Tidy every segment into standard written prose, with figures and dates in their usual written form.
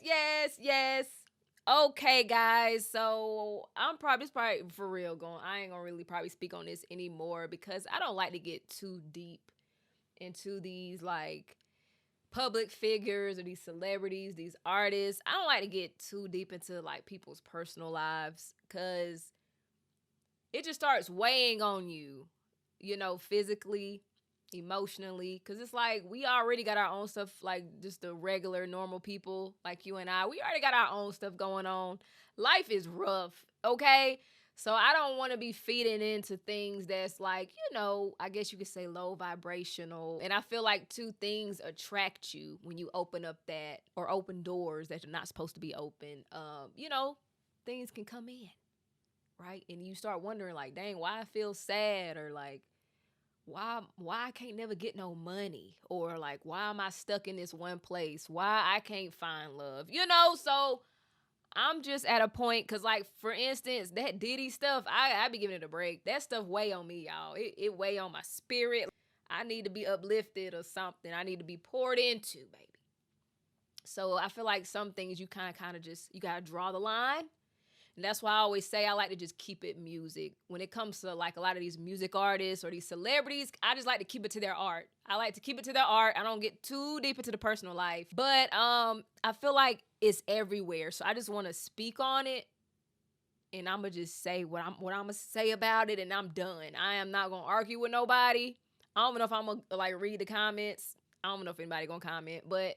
Yes. Okay, guys. So I'm probably for real going. I ain't gonna really probably speak on this anymore because I don't like to get too deep into these like public figures or these celebrities, these artists. I don't like to get too deep into like people's personal lives because it just starts weighing on you, physically, emotionally. Cause it's like we already got our own stuff, like just the regular normal people like you and I. We already got our own stuff going on. Life is rough, okay? So I don't want to be feeding into things that's like, I guess you could say low vibrational. And I feel like two things attract you when you open up that or open doors that are not supposed to be open. Things can come in, right? And you start wondering like, dang, why I feel sad, or like why I can't never get no money, or like why am I stuck in this one place? Why I can't find love? So I'm just at a point cuz like for instance, that Diddy stuff, I be giving it a break. That stuff weigh on me, y'all. It weigh on my spirit. I need to be uplifted or something. I need to be poured into, baby. So I feel like some things you kind of just you got to draw the line. And that's why I always say I like to just keep it music. When it comes to like a lot of these music artists or these celebrities, I just like to keep it to their art. I like to keep it to their art. I don't get too deep into the personal life. But I feel like it's everywhere. So I just want to speak on it, and I'm gonna just say what I'm gonna say about it, and I'm done. I am not gonna argue with nobody. I don't know if I'm gonna like read the comments. I don't know if anybody gonna comment, but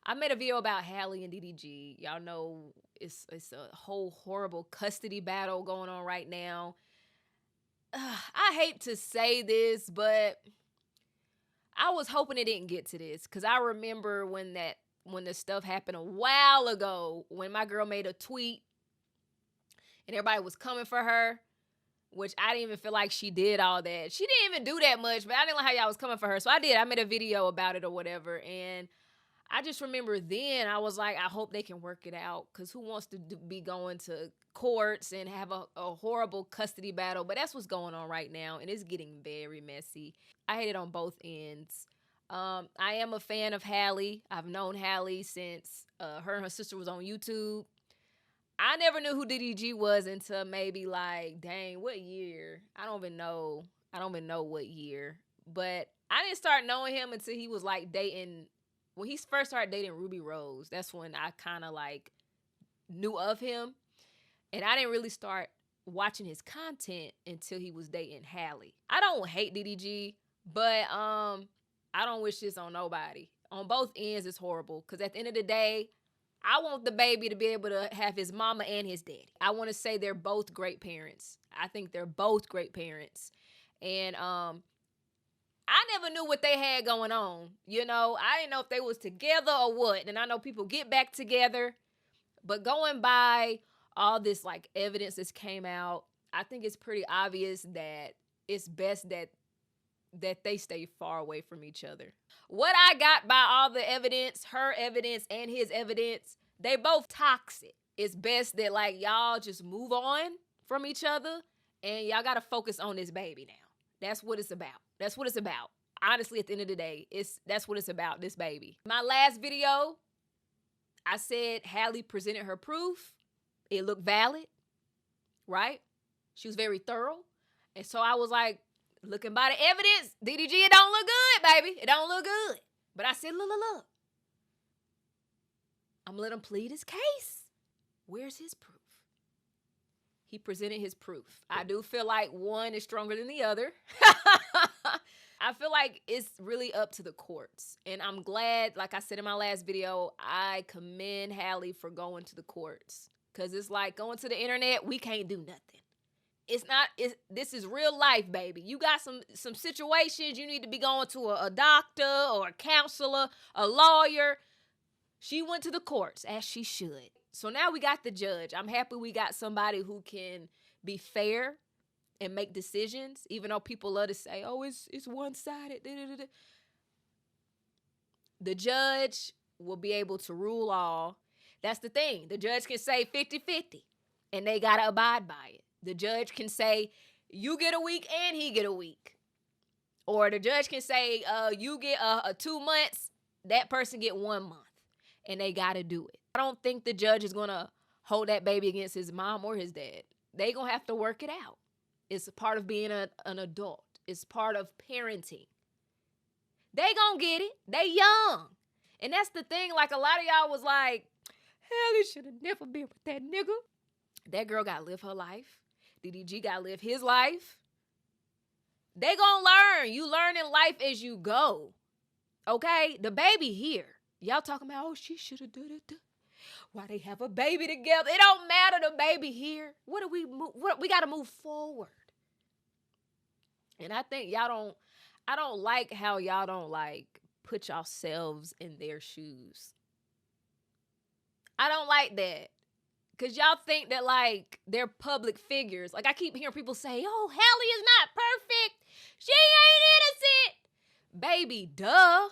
I made a video about Halle and Ddg. Y'all know it's a whole horrible custody battle going on right now. I hate to say this, but I was hoping it didn't get to this because I remember when the stuff happened a while ago when my girl made a tweet and everybody was coming for her, which I didn't even feel like she did all that. She didn't even do that much, but I didn't like how y'all was coming for her. So I did. I made a video about it or whatever. And I just remember then I was like, I hope they can work it out, because who wants to be going to courts and have a horrible custody battle? But that's what's going on right now, and it's getting very messy. I hate it on both ends. I am a fan of Halle. I've known Halle since her and her sister was on YouTube. I never knew who DDG was until maybe like, dang, what year? I don't even know. I don't even know what year. But I didn't start knowing him until he was like dating, when he first started dating Ruby Rose. That's when I kind of like knew of him. And I didn't really start watching his content until he was dating Halle. I don't hate DDG, but I don't wish this on nobody. On both ends, it's horrible. Because at the end of the day, I want the baby to be able to have his mama and his daddy. I want to say they're both great parents. I think they're both great parents. And I never knew what they had going on. I didn't know if they was together or what. And I know people get back together, but going by all this like evidence that's came out, I think it's pretty obvious that it's best that they stay far away from each other. What I got by all the evidence, her evidence and his evidence, they both toxic. It's best that like y'all just move on from each other, and y'all gotta focus on this baby now. That's what it's about. That's what it's about. Honestly, at the end of the day, that's what it's about, this baby. My last video, I said Halle presented her proof. It looked valid, right? She was very thorough. And so I was like, looking by the evidence, DDG, it don't look good, baby. It don't look good. But I said, look. I'm gonna let him plead his case. Where's his proof? He presented his proof. I do feel like one is stronger than the other. I feel like it's really up to the courts. And I'm glad, like I said in my last video, I commend Halle for going to the courts. Because it's like going to the internet, we can't do nothing. This is real life, baby. You got some situations you need to be going to a doctor or a counselor, a lawyer. She went to the courts, as she should. So now we got the judge. I'm happy we got somebody who can be fair and make decisions, even though people love to say, oh, it's one-sided. The judge will be able to rule all. That's the thing. The judge can say 50-50, and they got to abide by it. The judge can say, you get a week and he get a week. Or the judge can say, you get 2 months, that person get 1 month. and they got to do it. I don't think the judge is going to hold that baby against his mom or his dad. They going to have to work it out. It's a part of being an adult. It's part of parenting. They gonna get it. They young. And that's the thing. Like, a lot of y'all was like, hell, he should have never been with that nigga. That girl got to live her life. DDG got to live his life. They gonna learn. You learn in life as you go. Okay? The baby here. Y'all talking about, oh, she should have done it. Why they have a baby together? It don't matter, the baby here. What do we move? We got to move forward. And I think I don't like how y'all don't like put yourselves in their shoes. I don't like that. Because y'all think that, like, they're public figures. Like, I keep hearing people say, oh, Halle is not perfect. She ain't innocent. Baby, duh.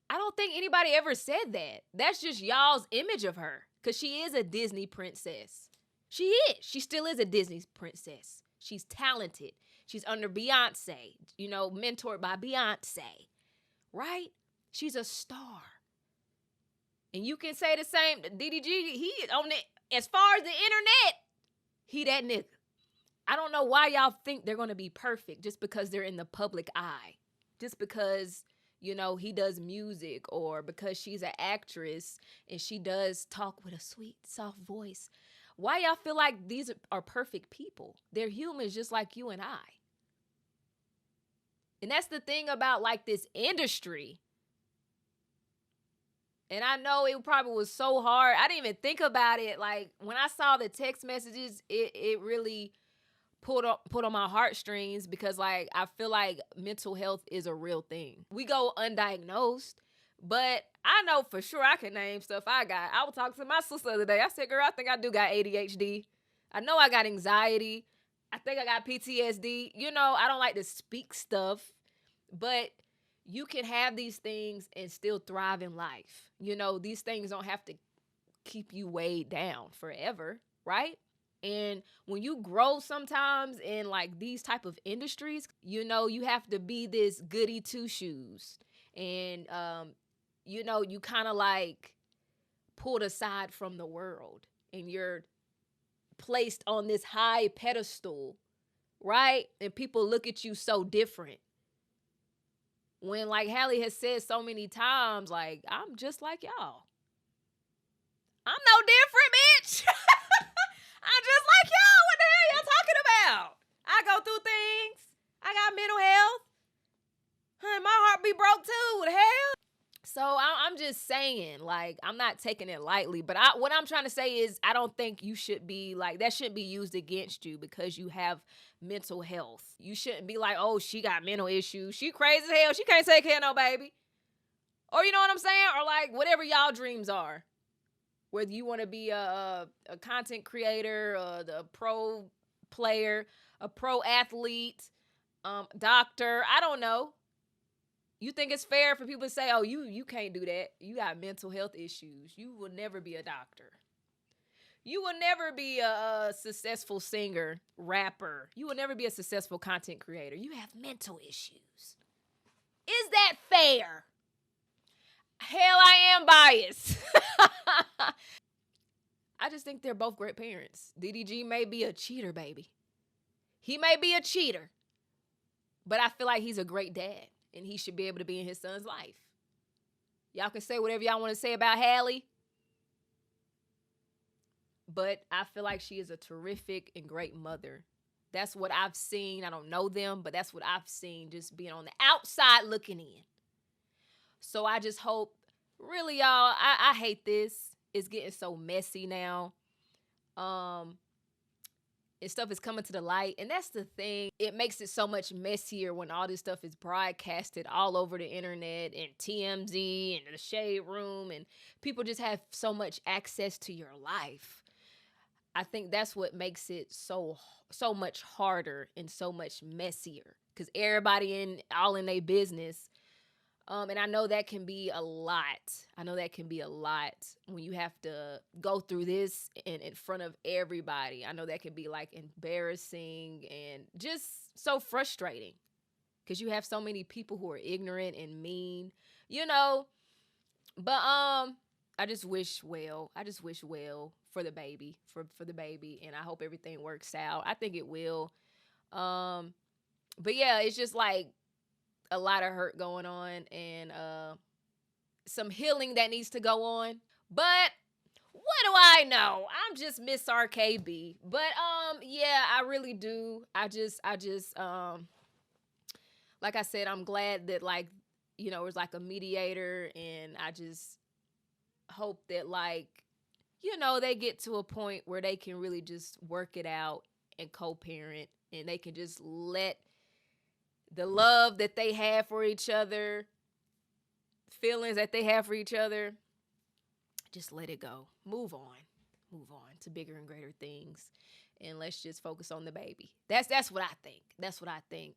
I don't think anybody ever said that. That's just y'all's image of her. Because she is a Disney princess. She is. She still is a Disney princess. She's talented. She's under Beyonce. You know, mentored by Beyonce. Right? She's a star. And you can say the same. DDG, he on the, as far as the internet, he that nigga. I don't know why y'all think they're going to be perfect just because they're in the public eye. Just because, you know, he does music, or because she's an actress and she does talk with a sweet, soft voice. Why y'all feel like these are perfect people? They're humans just like you and I. And that's the thing about, like, this industry. And I know it probably was so hard. I didn't even think about it. Like, when I saw the text messages, it really pulled on my heartstrings, because, like, I feel like mental health is a real thing. We go undiagnosed, but I know for sure I can name stuff I got. I was talking to my sister the other day. I said, girl, I think I do got ADHD. I know I got anxiety. I think I got PTSD. You know, I don't like to speak stuff, but you can have these things and still thrive in life. You know, these things don't have to keep you weighed down forever, right? And when you grow sometimes in, like, these type of industries, you know, you have to be this goody two shoes. And, you know, you kind of like pulled aside from the world and you're placed on this high pedestal, right? And people look at you so different. When, like, Halle has said so many times, like, I'm just like y'all. I'm no different, bitch. I'm just like y'all. What the hell y'all talking about? I go through things. I got mental health. My heart be broke too. What the hell? So I'm just saying, like, I'm not taking it lightly. But what I'm trying to say is, I don't think you should be, like, that shouldn't be used against you because you have mental health. You shouldn't be like, oh, she got mental issues. She crazy as hell. She can't take care of no baby. Or, you know what I'm saying? Or, like, whatever y'all dreams are. Whether you want to be a content creator, a pro player, a pro athlete, doctor, I don't know. You think it's fair for people to say, oh, you can't do that. You got mental health issues. You will never be a doctor. You will never be a successful singer, rapper. You will never be a successful content creator. You have mental issues. Is that fair? Hell, I am biased. I just think they're both great parents. DDG may be a cheater, baby. He may be a cheater. But I feel like he's a great dad. And he should be able to be in his son's life. Y'all can say whatever y'all want to say about Halle. But I feel like she is a terrific and great mother. That's what I've seen. I don't know them, but that's what I've seen just being on the outside looking in. So I just hope, really, y'all, I hate this. It's getting so messy now. And stuff is coming to the light. And that's the thing. It makes it so much messier when all this stuff is broadcasted all over the internet and TMZ and the Shade Room. And people just have so much access to your life. I think that's what makes it so much harder and so much messier. Because everybody all in their business. And I know that can be a lot. I know that can be a lot when you have to go through this in front of everybody. I know that can be, like, embarrassing and just so frustrating because you have so many people who are ignorant and mean. You know, But I just wish well. I just wish well for the baby, for the baby, and I hope everything works out. I think it will. Um, but yeah, it's just like a lot of hurt going on, and some healing that needs to go on. But what do I know? I'm just Miss RKB. But yeah, I really do. I just like I said, I'm glad that like it was like a mediator, and I just hope that like they get to a point where they can really just work it out and co-parent, and they can just let the love that they have for each other, feelings that they have for each other, just let it go. Move on to bigger and greater things, and let's just focus on the baby. That's what I think. That's what I think.